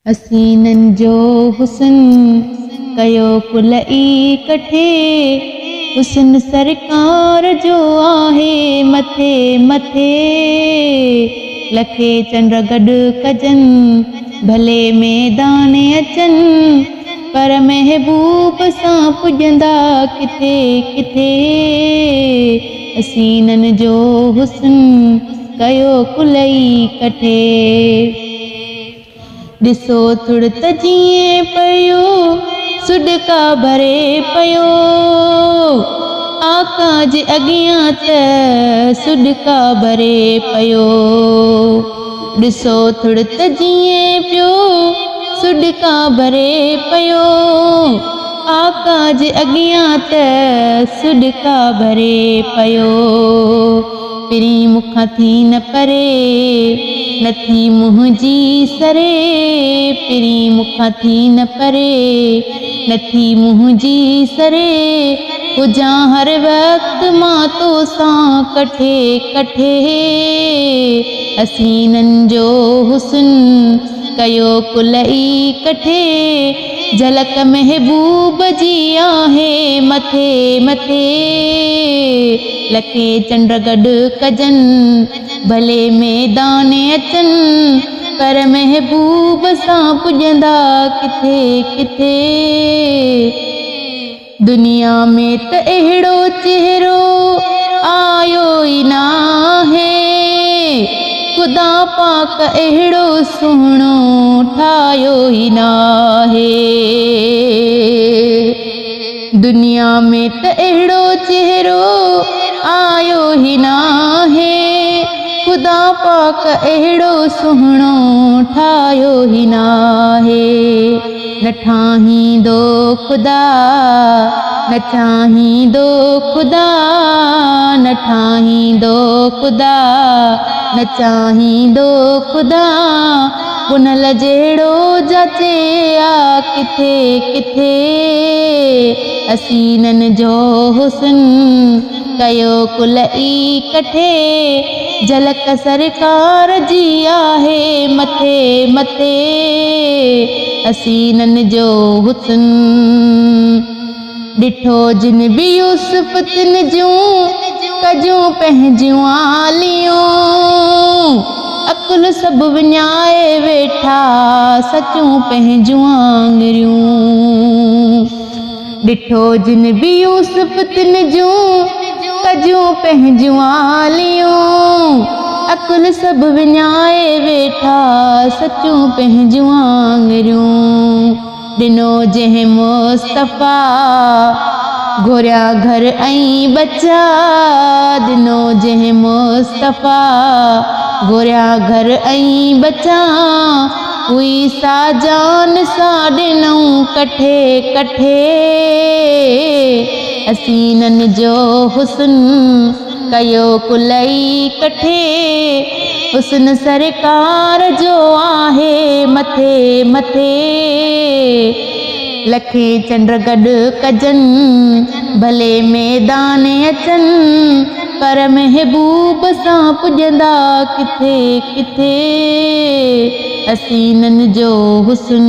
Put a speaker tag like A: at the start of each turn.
A: हसीनन जो हुस्न कयो कुल इकट्ठे, हुस्न सरकार जो आहे मथे मथे। लखे चंड गॾु कजनि भले मैदान अचनि, पर महबूब सां पुॼंदा किथे किथे। हसीनन जो हुस्न कयो कुल इकट्ठे। ॾिसो थुड़ त जीअं पियो सुॾका भरे पियो, आका जे अॻियां त सुॾका भरे पियो। ॾिसो थुड़ त जीअं पियो सुॾका भरे पियो, आका जे अॻियां त सुॾका भरे पियो। पिरी मुखां थी न परे नथी मुंहिंजी सरे, पिरी मुखां थी न परे नथी मुंहिंजी सरे। हुजां हर वक़्तु मां तोसां कठे कठे। हसीनन जो हुस्न कयो कुल इकट्ठे, झलक महबूब जी आहे मथे मथे। लखे चंड गॾु कजनि भले मैदान अचनि, पर महबूब सां पुॼंदा किथे किथे। दुनिया में त अहिड़ो चेहरो आयो ई नाहे, ख़ुदा पाक अहिड़ो सुहिणो ठाहियो ई नाहे। दुनिया में त अहिड़ो चेहरो आयो ई नाहे, ख़ुदा पाक अहिड़ो सुहिणो ठाहियो ई नाहे। न ठाहींदो ख़ुदा न चाहींदो ख़ुदा, न ठाहींदो ख़ुदा न चाहींदो ख़ुदा। पुनल जहिड़ो जाचे आ किथे किथे। हसीनन जो हुस्न कयो कुल इकट्ठे, झलक सरकार जी आहे मथे मथे। हसीनन जो हुस्न ॾिठो जिन बि यूसुफ तिन जूं कजूं पंहिंजियूं आलियूं, अकुल सभु विञाए वेठा सचूं पंहिंजियूं आङिरियूं। ॾिठो जिन बि यूसुफ तिन जूं कजूं पंहिंजियूं आलियूं, अकुल सभु विञाए वेठा सचूं पंहिंजियूं आङिरियूं। ॾिनो जंहिं मुस्तफ़ा घुरिया घर ऐं बचा, ॾिनो जंहिं मुस्तफ़ा घुरिया घर ऐं बचा। हुई साजान सां ॾिनऊं कठे कठे। हसीनन जो हुस्न कयो कुल इकट्ठे, हुस्न सरकार जो आहे मथे मथे। लखे चंड गॾु कजनि भले मैदान अचनि, पर महबूब सां पुॼंदा किथे किथे। हसीनन जो हुस्न